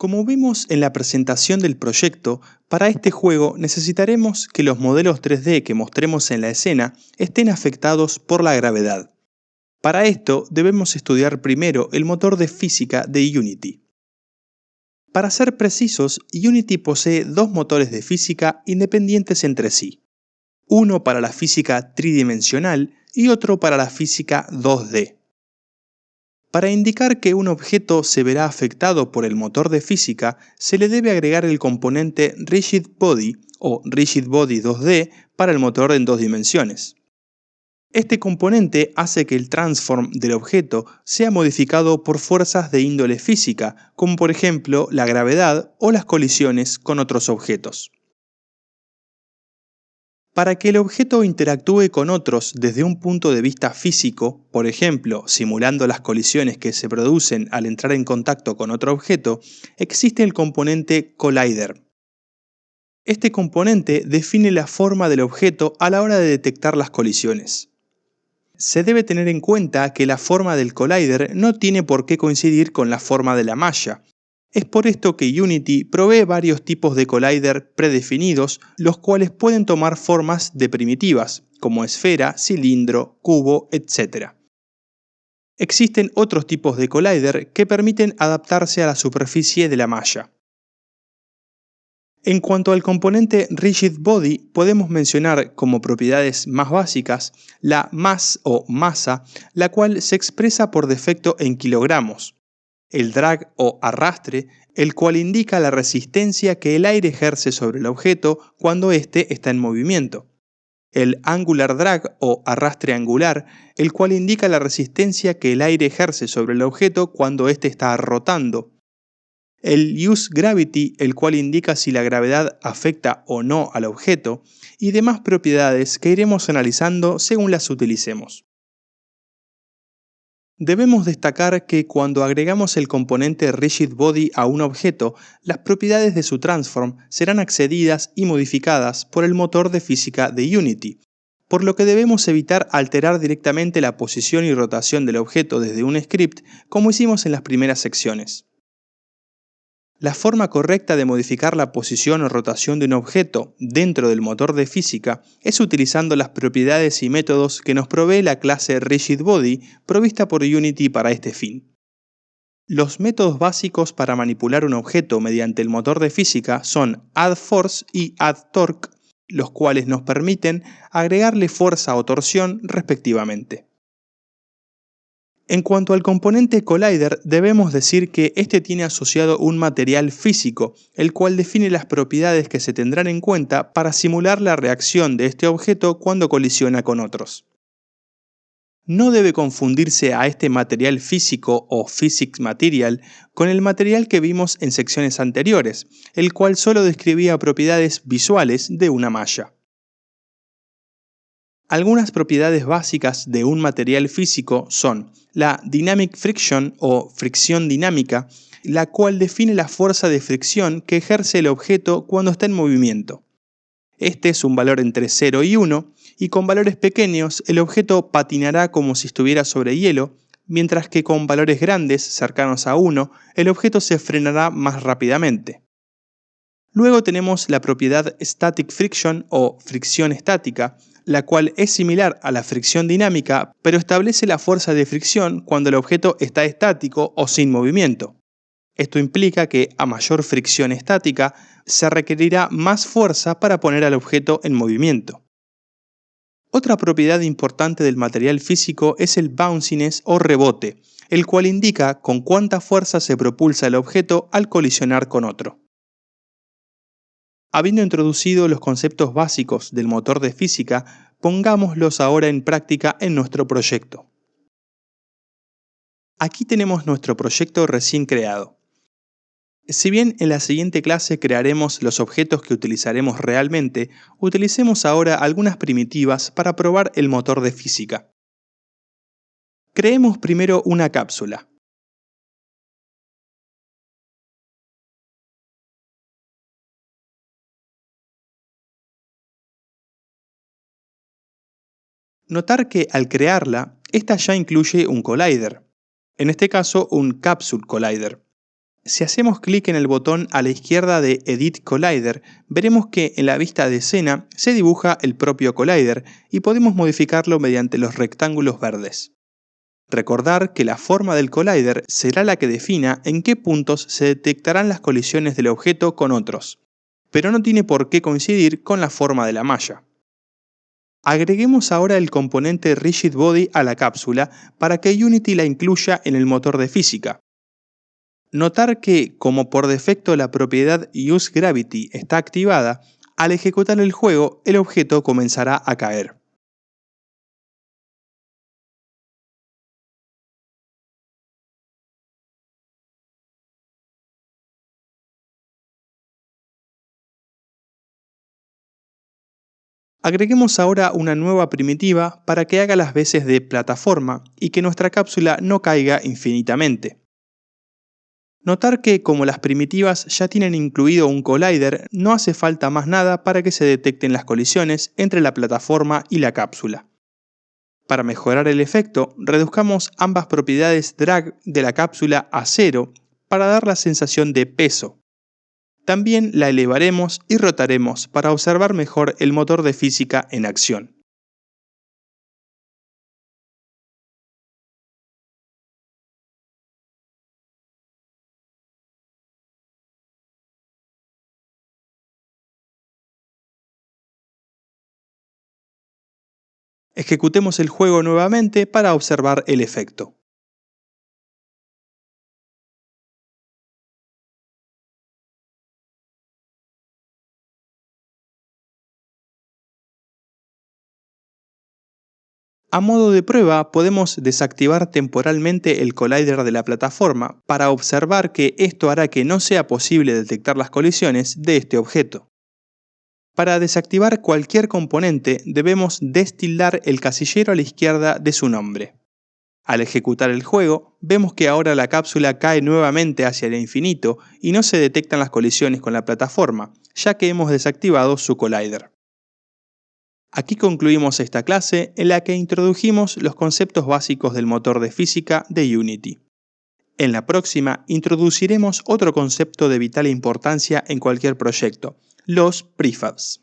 Como vimos en la presentación del proyecto, para este juego necesitaremos que los modelos 3D que mostremos en la escena estén afectados por la gravedad. Para esto debemos estudiar primero el motor de física de Unity. Para ser precisos, Unity posee dos motores de física independientes entre sí. Uno para la física tridimensional y otro para la física 2D. Para indicar que un objeto se verá afectado por el motor de física, se le debe agregar el componente Rigid Body o Rigid Body 2D para el motor en dos dimensiones. Este componente hace que el transform del objeto sea modificado por fuerzas de índole física, como por ejemplo la gravedad o las colisiones con otros objetos. Para que el objeto interactúe con otros desde un punto de vista físico, por ejemplo, simulando las colisiones que se producen al entrar en contacto con otro objeto, existe el componente Collider. Este componente define la forma del objeto a la hora de detectar las colisiones. Se debe tener en cuenta que la forma del Collider no tiene por qué coincidir con la forma de la malla. Es por esto que Unity provee varios tipos de collider predefinidos, los cuales pueden tomar formas de primitivas, como esfera, cilindro, cubo, etc. Existen otros tipos de collider que permiten adaptarse a la superficie de la malla. En cuanto al componente Rigid Body, podemos mencionar como propiedades más básicas la mass o masa, la cual se expresa por defecto en kilogramos. El drag o arrastre, el cual indica la resistencia que el aire ejerce sobre el objeto cuando éste está en movimiento. El angular drag o arrastre angular, el cual indica la resistencia que el aire ejerce sobre el objeto cuando éste está rotando. El use gravity, el cual indica si la gravedad afecta o no al objeto, y demás propiedades que iremos analizando según las utilicemos. Debemos destacar que cuando agregamos el componente Rigid Body a un objeto, las propiedades de su transform serán accedidas y modificadas por el motor de física de Unity, por lo que debemos evitar alterar directamente la posición y rotación del objeto desde un script como hicimos en las primeras secciones. La forma correcta de modificar la posición o rotación de un objeto dentro del motor de física es utilizando las propiedades y métodos que nos provee la clase Rigid Body provista por Unity para este fin. Los métodos básicos para manipular un objeto mediante el motor de física son Add Force y Add Torque, los cuales nos permiten agregarle fuerza o torsión respectivamente. En cuanto al componente Collider, debemos decir que este tiene asociado un material físico, el cual define las propiedades que se tendrán en cuenta para simular la reacción de este objeto cuando colisiona con otros. No debe confundirse a este material físico o physics material con el material que vimos en secciones anteriores, el cual solo describía propiedades visuales de una malla. Algunas propiedades básicas de un material físico son la Dynamic Friction o fricción dinámica, la cual define la fuerza de fricción que ejerce el objeto cuando está en movimiento. Este es un valor entre 0 y 1, y con valores pequeños el objeto patinará como si estuviera sobre hielo, mientras que con valores grandes, cercanos a 1, el objeto se frenará más rápidamente. Luego tenemos la propiedad Static Friction o fricción estática, la cual es similar a la fricción dinámica, pero establece la fuerza de fricción cuando el objeto está estático o sin movimiento. Esto implica que a mayor fricción estática, se requerirá más fuerza para poner al objeto en movimiento. Otra propiedad importante del material físico es el bounciness o rebote, el cual indica con cuánta fuerza se propulsa el objeto al colisionar con otro. Habiendo introducido los conceptos básicos del motor de física, pongámoslos ahora en práctica en nuestro proyecto. Aquí tenemos nuestro proyecto recién creado. Si bien en la siguiente clase crearemos los objetos que utilizaremos realmente, utilicemos ahora algunas primitivas para probar el motor de física. Creemos primero una cápsula. Notar que al crearla, esta ya incluye un collider, en este caso un Capsule Collider. Si hacemos clic en el botón a la izquierda de Edit Collider, veremos que en la vista de escena se dibuja el propio Collider y podemos modificarlo mediante los rectángulos verdes. Recordar que la forma del Collider será la que defina en qué puntos se detectarán las colisiones del objeto con otros, pero no tiene por qué coincidir con la forma de la malla. Agreguemos ahora el componente Rigid Body a la cápsula para que Unity la incluya en el motor de física. Notar que, como por defecto la propiedad Use Gravity está activada, al ejecutar el juego el objeto comenzará a caer. Agreguemos ahora una nueva primitiva para que haga las veces de plataforma y que nuestra cápsula no caiga infinitamente. Notar que como las primitivas ya tienen incluido un collider, no hace falta más nada para que se detecten las colisiones entre la plataforma y la cápsula. Para mejorar el efecto, reduzcamos ambas propiedades drag de la cápsula a 0 para dar la sensación de peso. También la elevaremos y rotaremos para observar mejor el motor de física en acción. Ejecutemos el juego nuevamente para observar el efecto. A modo de prueba, podemos desactivar temporalmente el collider de la plataforma para observar que esto hará que no sea posible detectar las colisiones de este objeto. Para desactivar cualquier componente, debemos destildar el casillero a la izquierda de su nombre. Al ejecutar el juego, vemos que ahora la cápsula cae nuevamente hacia el infinito y no se detectan las colisiones con la plataforma, ya que hemos desactivado su collider. Aquí concluimos esta clase en la que introdujimos los conceptos básicos del motor de física de Unity. En la próxima introduciremos otro concepto de vital importancia en cualquier proyecto, los prefabs.